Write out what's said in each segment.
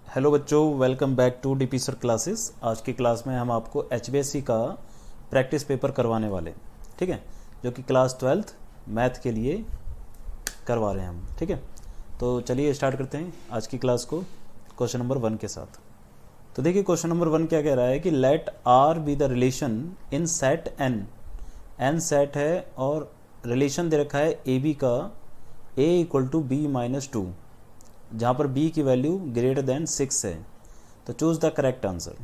Hello बच्चों, welcome back to DP sir classes. आज की क्लास में हम आपको एचबीएससी का प्रैक्टिस पेपर करवाने वाले, ठीक है, जो कि क्लास 12th मैथ के लिए करवा रहे हैं हम, ठीक है। तो चलिए स्टार्ट करते हैं आज की क्लास को क्वेश्चन नंबर 1 के साथ। तो देखिए क्वेश्चन नंबर 1 क्या कह रहा है कि let R be the relation in set N set है और रिलेशन दे रखा है ए बी का a equal to b minus 2, जहाँ पर b की वैल्यू ग्रेटर देन 6 है। तो चूज़ द करेक्ट आंसर।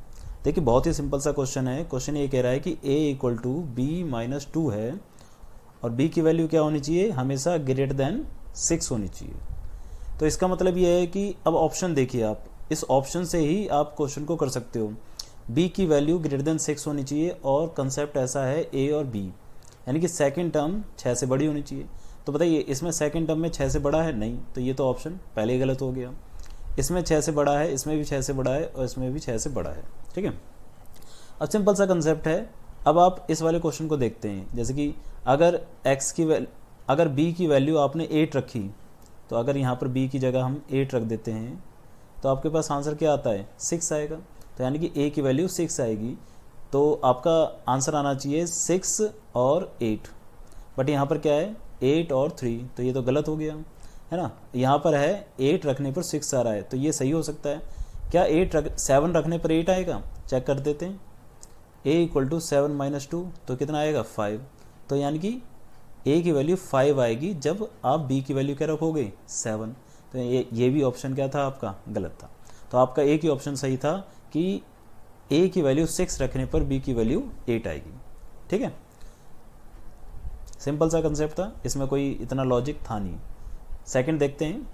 देखिए बहुत ही सिंपल सा क्वेश्चन है। क्वेश्चन ये कह रहा है कि a equal to b minus 2 है और b की वैल्यू क्या होनी चाहिए, हमेशा ग्रेटर देन 6 होनी चाहिए। तो इसका मतलब ये है कि अब ऑप्शन देखिए, आप इस ऑप्शन से ही आप क्वेश्चन को कर सकते हो। b की वैल्यू ग्रेटर देन 6 होनी चाहिए और कंसेप्ट ऐसा है a और b, यानी कि सेकंड टर्म 6 से बड़ी होनी चाहिए। तो बताइए इसमें सेकंड टर्म में 6 से बड़ा है नहीं, तो ये तो ऑप्शन पहले ही गलत हो गया। इसमें 6 से बड़ा है, इसमें भी 6 से बड़ा है और इसमें भी 6 से बड़ा है, ठीक है। अब सिंपल सा कंसेप्ट है। अब आप इस वाले क्वेश्चन को देखते हैं, जैसे कि अगर अगर b की वैल्यू आपने 8 रखी, तो अगर यहाँ पर b की जगह हम 8 रख देते हैं तो आपके पास आंसर क्या आता है, 6 आएगा। तो यानी कि a की वैल्यू 6 आएगी, तो आपका आंसर आना चाहिए 6 और 8। बट यहाँ पर क्या है, 8 और 3, तो ये तो गलत हो गया है ना। यहाँ पर है 8 रखने पर 6 आ रहा है, तो ये सही हो सकता है क्या। 7 रखने पर 8 आएगा, चेक कर देते हैं। a इक्वल टू 7 माइनस 2, तो कितना आएगा 5। तो यानी कि a की वैल्यू 5 आएगी जब आप b की वैल्यू क्या रखोगे, 7। तो ये भी ऑप्शन क्या था आपका, गलत था। तो आपका एक ही ऑप्शन सही था कि a की वैल्यू 6 रखने पर b की वैल्यू 8 आएगी, ठीक है। सिंपल सा कंसेप्ट था, इसमें कोई इतना लॉजिक था नहीं। सेकंड देखते हैं।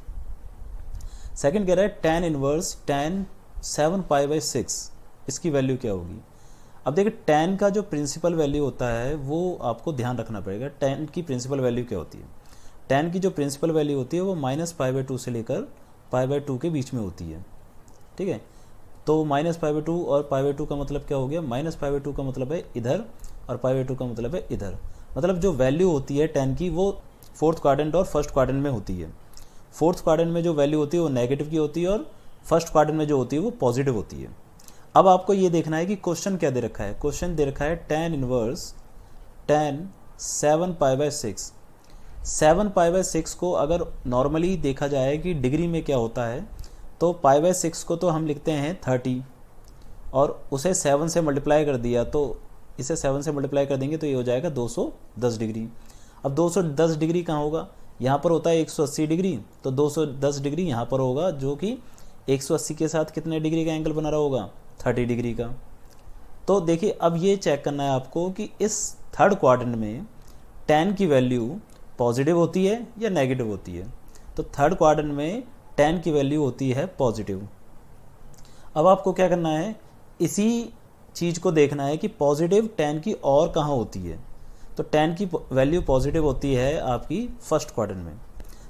सेकंड कह रहा है tan inverse tan 7 pi by 6, इसकी वैल्यू क्या होगी। अब देखिए tan का जो प्रिंसिपल वैल्यू होता है वो आपको ध्यान रखना पड़ेगा। tan की प्रिंसिपल वैल्यू क्या होती है, tan की जो प्रिंसिपल वैल्यू होती है वो -π/2 से लेकर π/2 के बीच में होती है, ठीक है। तो -π/2 और π/2 का मतलब क्या हो गया, -π/2 का मतलब है इधर और π/2 का मतलब है इधर। मतलब जो वैल्यू होती है tan की वो फोर्थ क्वाड्रेंट और फर्स्ट क्वाड्रेंट में होती है। फोर्थ क्वाड्रेंट में जो वैल्यू होती है वो नेगेटिव की होती है और फर्स्ट क्वाड्रेंट में जो होती है वो पॉजिटिव होती है। अब आपको ये देखना है कि क्वेश्चन क्या दे रखा है। क्वेश्चन दे रखा है tan inverse tan 7 pi by 6। 7 pi by 6 को अगर नॉर्मली देखा जाए कि डिग्री में क्या होता है, तो पाई बाई 6 को तो हम लिखते हैं 30 और उसे 7 से मल्टीप्लाई कर दिया, तो इसे 7 से मल्टीप्लाई कर देंगे तो ये हो जाएगा 210 डिग्री। अब 210 डिग्री कहाँ होगा, यहाँ पर होता है 180 डिग्री, तो 210 डिग्री यहाँ पर होगा, जो कि 180 के साथ कितने डिग्री का एंगल बना रहा होगा, 30 डिग्री का। तो देखिए अब ये चेक करना है आपको कि इस थर्ड क्वाड्रेंट में tan की वैल्यू पॉजिटिव होती है या नेगेटिव होती है। तो थर्ड क्वाड्रेंट में tan की वैल्यू होती है पॉजिटिव। अब आपको क्या करना है, इसी चीज़ को देखना है कि पॉजिटिव tan की और कहाँ होती है। तो tan की वैल्यू पॉजिटिव होती है आपकी फर्स्ट क्वाड्रेंट में।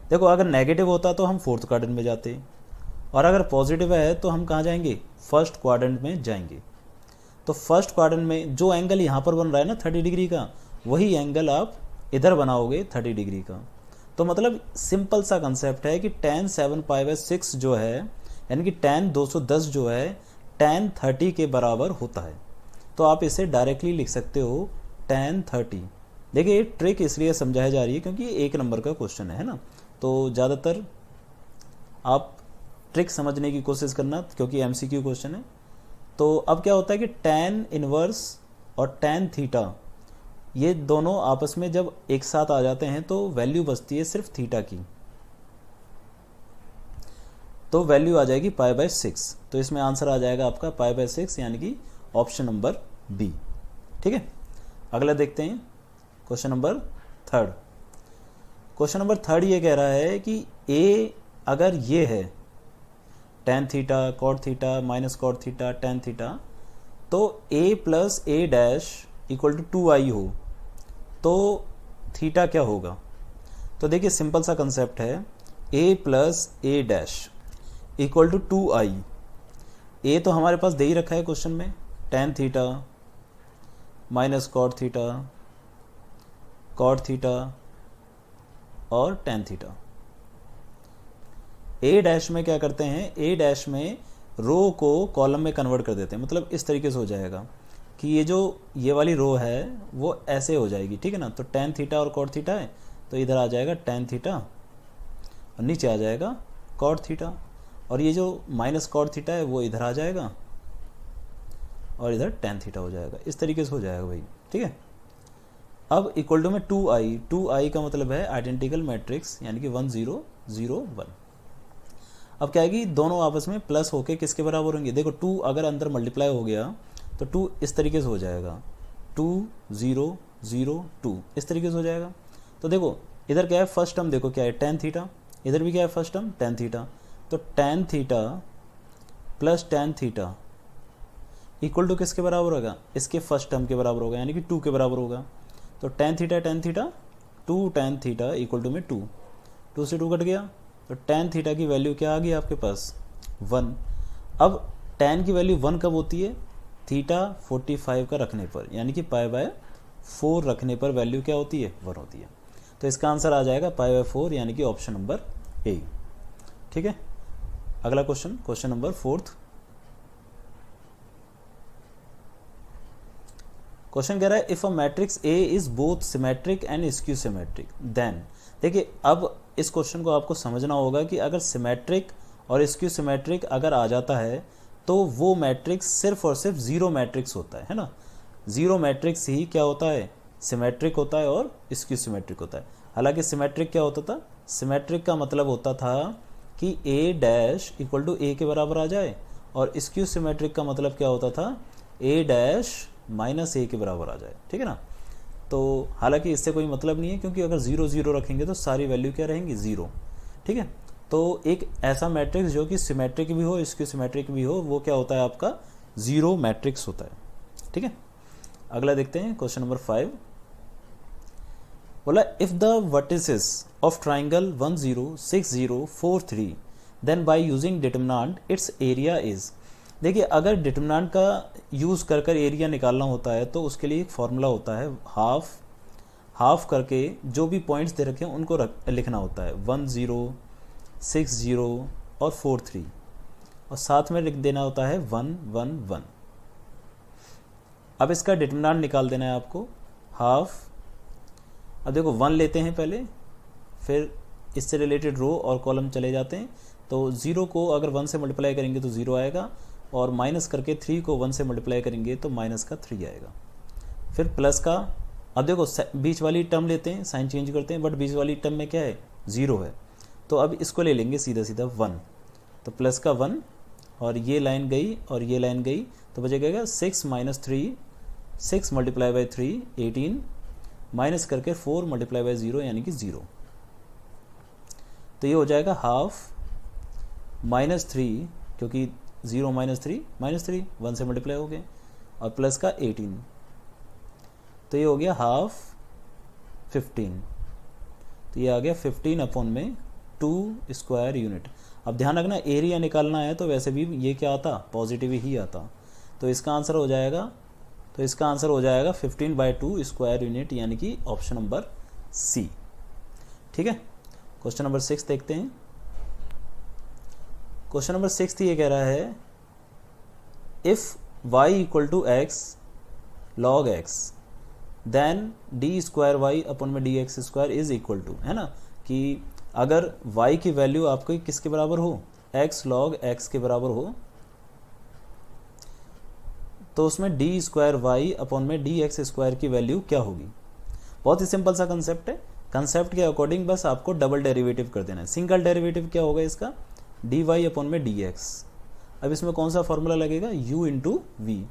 देखो अगर नेगेटिव होता तो हम फोर्थ क्वाड्रेंट में जाते, और अगर पॉजिटिव है तो हम कहाँ जाएंगे, फर्स्ट क्वाड्रेंट में जाएंगे। तो फर्स्ट क्वाड्रेंट में जो एंगल यहाँ पर बन रहा है ना 30 डिग्री का, वही एंगल आप इधर बनाओगे 30 डिग्री का। तो मतलब सिंपल सा कंसेप्ट है कि tan 7 पाई बाई 6 जो है, यानी कि tan 210 जो है tan 30 के बराबर होता है। तो आप इसे डायरेक्टली लिख सकते हो tan 30। देखिए ट्रिक इसलिए समझाया जा रही है क्योंकि ये 1 नंबर का क्वेश्चन है ना, तो ज़्यादातर आप ट्रिक समझने की कोशिश करना क्योंकि MCQ क्वेश्चन है। तो अब क्या होता है कि tan इनवर्स और tan थीटा, ये दोनों आपस में जब एक साथ आ जाते हैं तो वैल्यू बचती है सिर्फ थीटा की, तो वैल्यू आ जाएगी π/6। तो इसमें आंसर आ जाएगा आपका π/6, यानी कि ऑप्शन नंबर बी, ठीक है। अगला देखते हैं question number third. Question number third ये कह रहा है कि a अगर ये है tan theta cot theta minus cot theta tan theta, तो a plus a dash equal to 2i हो, तो थीटा क्या होगा। तो देखिए सिंपल सा कंसेप्ट है, a plus a dash equal to 2i। a तो हमारे पास दे ही रखा है क्वेश्चन में, tan theta minus cot theta cot theta और tan थीटा। a डैश में क्या करते हैं, a डैश में रो को कॉलम में कन्वर्ट कर देते हैं, मतलब इस तरीके से हो जाएगा कि ये वाली रो है वो ऐसे हो जाएगी, ठीक है ना। तो tan थीटा और cot थीटा है, तो इधर आ जाएगा tan थीटा और नीचे आ जाएगा cot थीटा, और ये जो माइनस cot थीटा है वो इधर आ जाएगा और इधर tan थीटा हो जाएगा। इस तरीके से हो जाएगा भाई, ठीक है। अब इक्वल टू में 2i का मतलब है आइडेंटिकल मैट्रिक्स, यानी कि 1 0 0 1। अब क्या है कि दोनों आपस में प्लस होके किसके बराबर होंगे, देखो 2 अगर अंदर मल्टीप्लाई हो गया तो 2 इस तरीके से हो जाएगा, 2 0 0 2 इस तरीके से हो जाएगा। तो देखो इधर क्या है, फर्स्ट टर्म देखो क्या है tan थीटा, इधर भी क्या है फर्स्ट टर्म tan थीटा, तो tan theta plus tan theta equal to किसके बराबर होगा, इसके फर्स्ट टर्म के बराबर होगा, यानी कि 2 के बराबर होगा। तो tan theta 2 tan theta equal to में 2 से 2 कट गया, तो tan थीटा की वैल्यू क्या आ गई आपके पास 1। अब tan की वैल्यू 1 कब होती है, थीटा 45 का रखने पर, यानी कि π/4 रखने पर वैल्यू क्या होती है 1 होती है। तो इसका आंसर आ जाएगा π/4, यानी कि ऑप्शन नंबर ए, ठीक है। अगला क्वेश्चन नंबर 4। क्वेश्चन कह रहा है if a matrix A is both symmetric and skew symmetric then, देखिए अब इस क्वेश्चन को आपको समझना होगा कि अगर सिमेट्रिक और स्क्यू सिमेट्रिक अगर आ जाता है तो वो मैट्रिक्स सिर्फ और सिर्फ जीरो मैट्रिक्स होता है ना। जीरो मैट्रिक्स ही क्या होता है, सिमेट्रिक होता है और स्क्यू सिमेट्रिक होता है। हालांकि सिमेट्रिक क्या होता था, सिमेट्रिक का मतलब होता था कि a dash equal to a के बराबर आ जाए, और स्क्यू सिमेट्रिक का मतलब क्या होता था, a डैश माइनस a के बराबर आ जाए, ठीक है ना। तो हालांकि इससे कोई मतलब नहीं है, क्योंकि अगर 0 0 रखेंगे तो सारी वैल्यू क्या रहेंगी 0, ठीक है। तो एक ऐसा मैट्रिक्स जो कि सिमेट्रिक भी हो स्क्यू सिमेट्रिक भी हो, वो क्या होता है आपका जीरो मैट्रिक्स होता है, ठीक है। अगला देखते हैं क्वेश्चन नंबर 5। बोला if the vertices of triangle 1 0 6 0 4 3 then by using determinant its area is. देखिए अगर डिटरमिनेंट का यूज़ कर कर एरिया निकालना होता है तो उसके लिए एक फॉर्मूला होता है, हाफ करके जो भी पॉइंट्स दे रखे हैं उनको लिखना होता है, 1 0 6 0 और 4 3, और साथ में लिख देना होता है 1 1 1। अब इसका डिटरमिनेंट निकाल देना है आपको, हाफ। अब देखो 1 लेते हैं पहले, फिर इससे रिलेटेड रो और कॉलम चले जाते हैं। तो 0 को अगर 1 से मल्टीप्लाई करेंगे तो 0 आएगा, और माइनस करके 3 को 1 से मल्टीप्लाई करेंगे तो माइनस का 3 आएगा। फिर प्लस का, अब देखो बीच वाली टर्म लेते हैं, साइन चेंज करते हैं, बट बीच वाली टर्म में क्या है 0 है, तो अब इसको ले लेंगे सीधा 1। तो प्लस का 1, और ये लाइन गई और ये लाइन गई, तो बचेगा 6 - 3, 6 × 3 18, माइनस करके 4 × 0 यानी कि 0। तो ये हो जाएगा हाफ -3, क्योंकि 0 - 3 1 से मल्टीप्लाई हो गए, और प्लस का 18, तो ये हो गया हाफ 15। तो ये आ गया 15/2 स्क्वायर यूनिट। अब ध्यान रखना एरिया निकालना है तो वैसे भी ये क्या आता, पॉजिटिव ही आता। तो इसका आंसर हो जाएगा 15/2 स्क्वायर यूनिट, यानी कि ऑप्शन नंबर सी, ठीक है। क्वेश्चन नंबर 6 देखते हैं। क्वेश्चन नंबर 6 ये कह रहा है if y equal to x log x then d²y/dx² is equal to, है ना, कि अगर y की वैल्यू आपको किसके बराबर हो, x log x के बराबर हो, तो उसमें d²y/dx² की वैल्यू क्या होगी। बहुत ही सिंपल सा कंसेप्ट है, कंसेप्ट के अकॉर्डिंग बस आपको डबल डेरिवेटिव कर देना है। सिंगल डेरिवेटिव क्या होगा इसका, dy/dx। अब इसमें कौन सा फॉर्मूला लगेगा, u × v।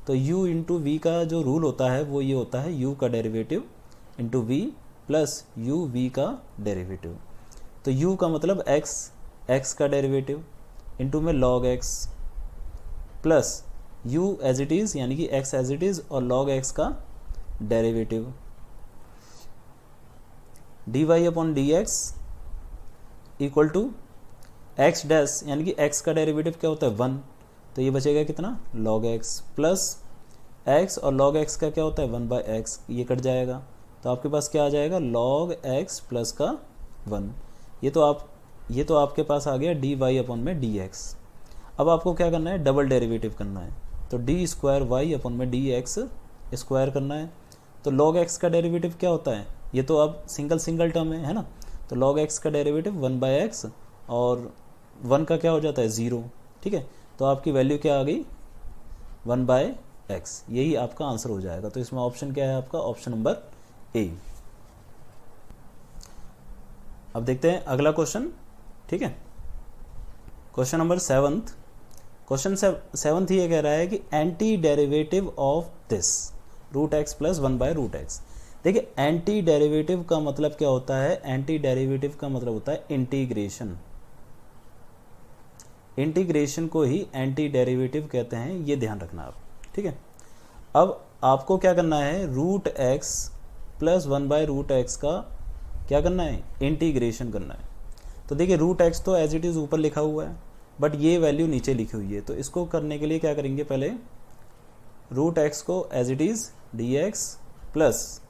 तो u × v का जो रूल होता है वो ये होता है, u का derivative into v plus v का डेरिवेटिव। तो u का मतलब x का डेरिवेटिव इंटू में log x plus u as it is, यानी कि x एज इट इज़, और log x का derivative dy/dx equal to x dash, यानी कि x का डेरिवेटिव क्या होता है 1, तो ये बचेगा कितना log x प्लस x, और log x का क्या होता है 1/x, ये कट जाएगा, तो आपके पास क्या आ जाएगा log x प्लस का 1। ये तो आपके पास आ गया dy/dx। अब आपको क्या करना है, डबल डेरिवेटिव करना है, तो डी स्क्वायर वाई अपन में डी एक्स स्क्वायर करना है। तो लॉग एक्स का डेरिवेटिव क्या होता है, ये तो अब सिंगल टर्म है ना, तो लॉग एक्स का डेरिवेटिव 1/x और 1 का क्या हो जाता है 0, ठीक है। तो आपकी वैल्यू क्या आ गई 1/x, यही आपका आंसर हो जाएगा। तो इसमें ऑप्शन क्या है आपका, ऑप्शन नंबर ए। अब देखते हैं अगला क्वेश्चन, ठीक है। Question number 7th, question 7th ये कह रहा है कि anti derivative of this √x + 1/√x। देखिए एंटी डेरिवेटिव का मतलब क्या होता है, एंटी डेरिवेटिव का मतलब होता है इंटीग्रेशन। इंटीग्रेशन को ही एंटी डेरिवेटिव कहते हैं, ये ध्यान रखना आप, ठीक है। अब आपको क्या करना है, √x + 1/√x का क्या करना है, इंटीग्रेशन करना है। तो देखिए √x तो एज इट इज़ ऊपर लिखा हुआ है, बट ये वैल्यू नीचे लिखी हुई है। तो इसको करने के लिए क्या करेंगे, पहले √x को as it is dx plus,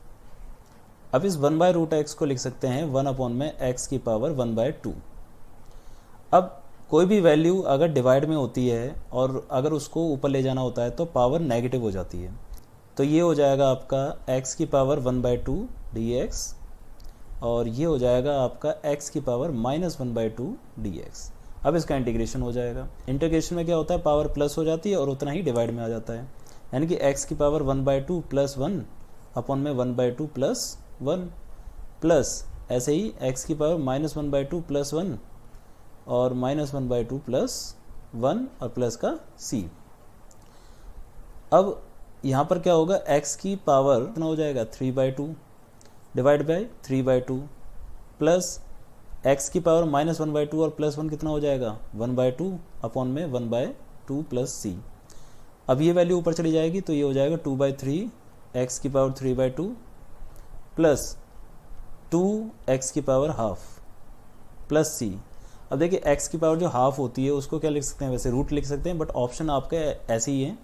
अब इस 1/√x को लिख सकते हैं 1/(x⁻1/2)। अब कोई भी वैल्यू अगर डिवाइड में होती है और अगर उसको ऊपर ले जाना होता है तो पावर नेगेटिव हो जाती है। तो ये हो जाएगा आपका x⁻1/2 dx और ये हो जाएगा आपका x⁻−1/2 dx। अब इसका इंटीग्रेशन हो जाएगा। इंटीग्रेशन में क्या होता है, पावर प्लस हो जाती है और उतना ही डिवाइड में आ जाता है, यानी कि x⁻1/2 + 1/(1/2 + 1) प्लस ऐसे ही x⁻−1/2 + 1 और -1/2 + 1 और प्लस का c। अब यहाँ पर क्या होगा, x की पावर कितना हो जाएगा 3/2 डिवाइड बाई 3/2 प्लस x⁻−1/2 और +1 कितना हो जाएगा 1/2 अपॉन में 1/2 + c। अब ये वैल्यू ऊपर चली जाएगी तो ये हो जाएगा 2/3 x⁻3/2 plus 2x⁻½ plus c। अब देखिए x की पावर जो हाफ होती है उसको क्या लिख सकते हैं, वैसे रूट लिख सकते हैं, बट ऑप्शन आपका ऐसे ही है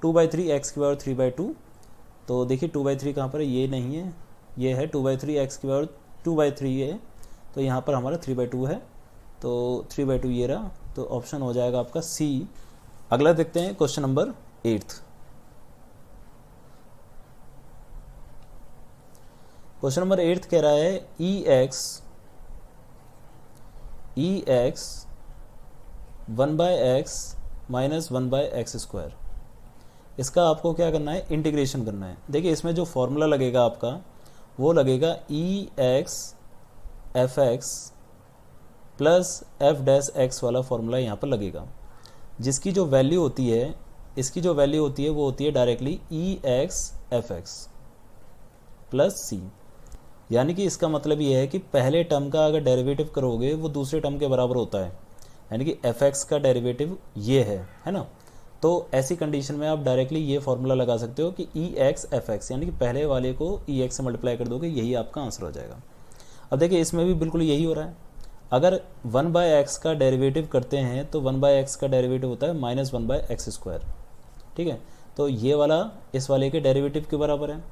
2/3 x⁻3/2। तो देखिए 2/3 कहाँ पर है, ये नहीं है, ये है 2/3 x⁻2/3 है, तो यहाँ पर हमारा 3/2 है, तो 3/2 ये रहा, तो ऑप्शन हो जाएगा आपका सी। अगला देखते हैं question number 8th। Question number 8th कह रहा है EX 1/x - 1/x²। इसका आपको क्या करना है, इंटीग्रेशन करना है। देखिए इसमें जो फॉर्मूला लगेगा आपका वो लगेगा EX fx प्लस f' वाला फॉर्मूला यहाँ पर लगेगा, जिसकी जो वैल्यू होती है, इसकी जो वैल्यू होती है वो होती है directly EX fx plus c। यानी कि इसका मतलब ये है कि पहले टर्म का अगर डेरिवेटिव करोगे वो दूसरे टर्म के बराबर होता है, यानी कि fx का डेरिवेटिव ये है ना। तो ऐसी कंडीशन में आप डायरेक्टली ये फॉर्मूला लगा सकते हो कि EX fx, यानी कि पहले वाले को EX से मल्टीप्लाई कर दोगे, यही आपका आंसर हो जाएगा। अब देखिए इसमें भी बिल्कुल यही हो रहा है। अगर 1/x का डेरिवेटिव करते हैं तो 1/x का डेरिवेटिव होता है -1/x², ठीक है। तो ये वाला इस वाले के डेरिवेटिव के बराबर है,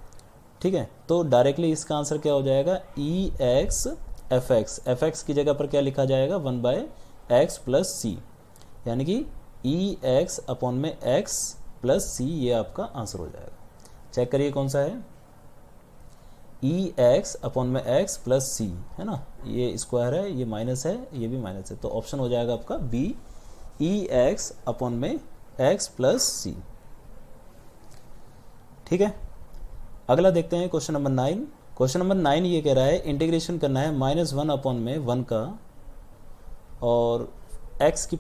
ठीक है। तो डायरेक्टली इसका आंसर क्या हो जाएगा, EX fx की जगह पर क्या लिखा जाएगा 1/x + c, यानी कि EX अपॉन में x + c, ये आपका आंसर हो जाएगा। चेक करिए कौन सा है, EX अपॉन में x + c है ना, ये स्क्वायर है, ये माइनस है, ये भी माइनस है, तो ऑप्शन हो जाएगा आपका B EX अपॉन में x + c, ठीक है। अगला देखते हैं क्वेश्चन नंबर 9। क्वेश्चन नंबर 9 ये कह रहा है इंटीग्रेशन करना है -1 अपॉन में 1 का और x⁵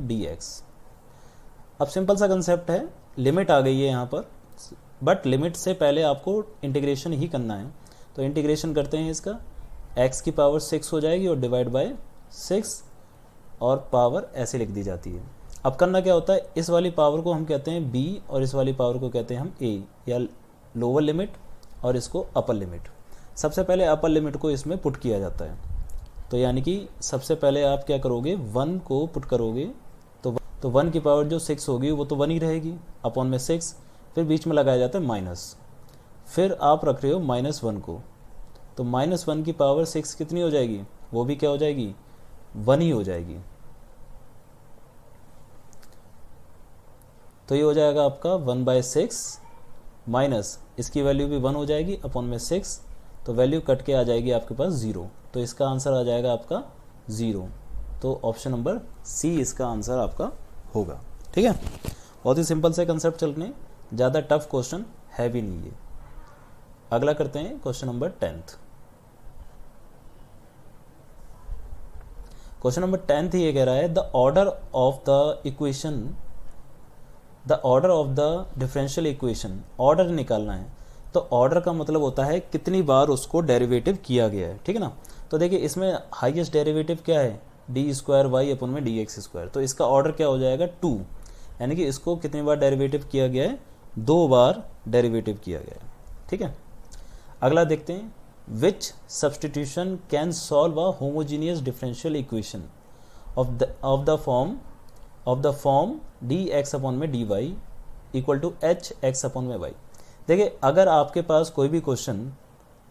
dx। अब सिंपल सा कंसेप्ट है, लिमिट आ गई है यहाँ पर, बट लिमिट से पहले आपको इंटीग्रेशन ही करना है। तो इंटीग्रेशन करते हैं इसका, x⁶ हो जाएगी और डिवाइड बाय 6 और पावर ऐसे लिख दी जाती है। अब करना क्या होता है, इस वाली पावर को हम कहते हैं b और इस वाली पावर को कहते हैं हम a, या लोअर लिमिट और इसको अपर लिमिट। सबसे पहले अपर लिमिट को इसमें पुट किया जाता है, तो यानी कि सबसे पहले आप क्या करोगे, 1 को पुट करोगे, तो 1 की पावर जो 6 होगी वो तो 1 ही रहेगी, अपॉन में 6, फिर बीच में लगाया जाता है माइनस, फिर आप रख रहे हो -1 को, तो -1 की पावर 6 कितनी हो जाएगी, वो भी क्या हो जाएगी 1 ही हो जाएगी, तो ये हो जाएगा आपका 1/6 माइनस इसकी वैल्यू भी 1 हो जाएगी अपॉन में 6, तो वैल्यू कट के आ जाएगी आपके पास 0, तो इसका आंसर आ जाएगा आपका 0। तो ऑप्शन नंबर सी इसका आंसर आपका होगा। ठीक है, बहुत ही सिंपल से कंसेप्ट चल रहे हैं, ज़्यादा टफ क्वेश्चन है भी नहीं ये। अगला करते हैं question number 10th। Question number 10th ये कह रहा है the order of the equation, the order of the differential equation, order निकालना है। तो ऑर्डर का मतलब होता है कितनी बार उसको डेरिवेटिव किया गया है। ठीक है ना, तो देखिए इसमें हाईएस्ट डेरिवेटिव क्या है, डी स्क्वायर वाई अपन में डी एक्स स्क्वायर, तो इसका ऑर्डर क्या हो जाएगा 2, यानी कि इसको कितनी बार डेरिवेटिव किया गया है, 2 बार डेरिवेटिव किया गया है। ठीक है, अगला देखते हैं which substitution can solve a homogeneous differential equation of the form D X upon में D Y equal to H X upon में वाई। देखिए अगर आपके पास कोई भी क्वेश्चन,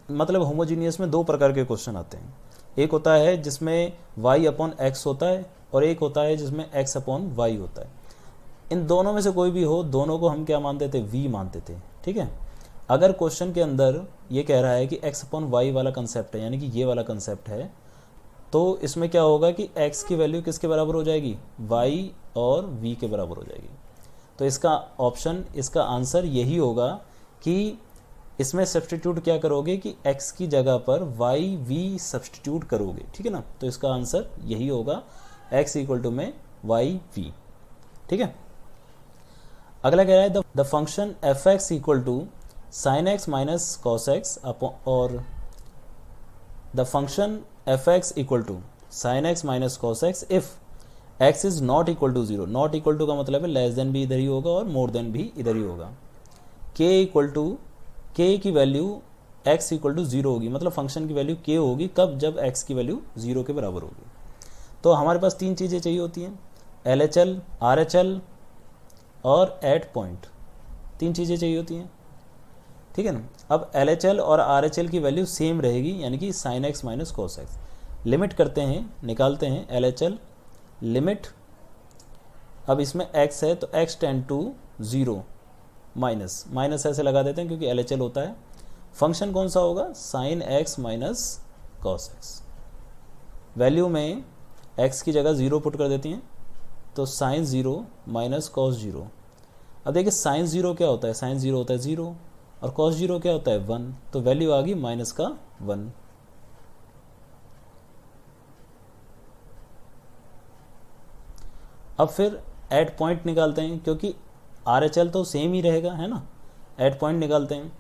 मतलब होमोजीनियस में 2 प्रकार के क्वेश्चन आते हैं, एक होता है जिसमें y अपॉन एक्स होता है और एक होता है जिसमें x अपॉन वाई होता है। इन दोनों में से कोई भी हो, दोनों को हम क्या मानते थे, v मानते थे। ठीक है, अगर क्वेश्चन के अंदर ये कह रहा है कि x अपॉन वाई वाला कंसेप्ट है, यानी कि ये वाला कंसेप्ट है, तो इसमें क्या होगा कि x की वैल्यू किसके बराबर हो जाएगी, y और v के बराबर हो जाएगी। तो इसका ऑप्शन, इसका आंसर यही होगा कि इसमें सब्सटीट्यूट क्या करोगे कि x की जगह पर y v सब्सटीट्यूट करोगे। ठीक है ना, तो इसका आंसर यही होगा x इक्वल टू में y v। ठीक है, अगला कह रहा है the function F X equal to sine X minus cos X और the function F X equal to sine X minus cos X if x is not equal to 0। Not equal to का मतलब है less than भी इधर ही होगा और more than भी इधर ही होगा। k इक्वल टू, k की वैल्यू x इक्वल टू 0 होगी, मतलब फंक्शन की वैल्यू k होगी कब, जब x की वैल्यू 0 के बराबर होगी। तो हमारे पास 3 चीज़ें चाहिए होती हैं, LHL, RHL और एट पॉइंट, 3 चीज़ें चाहिए होती हैं। ठीक है ना, अब LHL और RHL की वैल्यू सेम रहेगी, यानी कि sign X minus cos x. Limit करते हैं, निकालते हैं LHL लिमिट, अब इसमें x है तो x tend to 0 minus, minus ऐसे लगा देते हैं क्योंकि LHL होता है। फंक्शन कौन सा होगा, sign X minus cos x. Value में x की जगह 0 पुट कर देती हैं, तो साइन 0 माइनस कॉस 0। अब देखिए साइन 0 क्या होता है, साइन 0 होता है 0 और कॉस 0 क्या होता है 1, तो वैल्यू आ गई माइनस का 1। अब फिर एट पॉइंट निकालते हैं, क्योंकि RHL तो सेम ही रहेगा, है ना। एट पॉइंट निकालते हैं,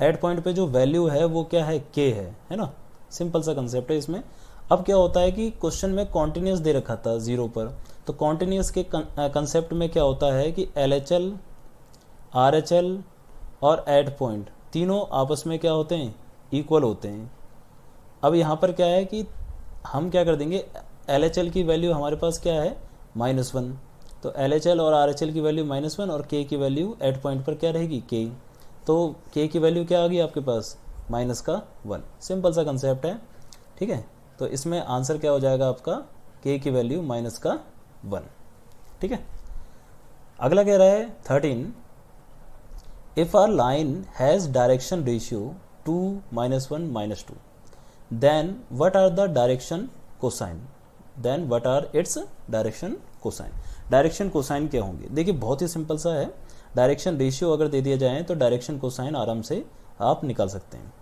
एट पॉइंट पे जो वैल्यू है वो क्या है, k है ना। सिंपल सा कंसेप्ट है इसमें। अब क्या होता है कि क्वेश्चन में कॉन्टिन्यूस दे रखा था 0 पर, तो कॉन्टिन्यूस के कंसेप्ट में क्या होता है कि LHL, RHL और एट पॉइंट तीनों आपस में क्या होते हैं, इक्वल होते हैं। अब यहाँ पर क्या है कि हम क्या कर देंगे, LHL की वैल्यू हमारे पास क्या है, -1, तो LHL और RHL की वैल्यू -1 और k की वैल्यू एट पॉइंट पर क्या रहेगी, k। तो k की वैल्यू क्या आ गई आपके पास, -1। सिंपल सा कंसेप्ट है। ठीक है, तो इसमें आंसर क्या हो जाएगा आपका, k की वैल्यू -1। ठीक है, अगला कह रहा है 13, if a line has direction ratio 2, -1, -2, then what are the direction cosine, then what are its direction cosine. Direction cosine क्या होंगे, देखिए बहुत ही सिंपल सा है। डायरेक्शन रेशियो अगर दे दिया जाए तो डायरेक्शन कोसाइन आराम से आप निकाल सकते हैं।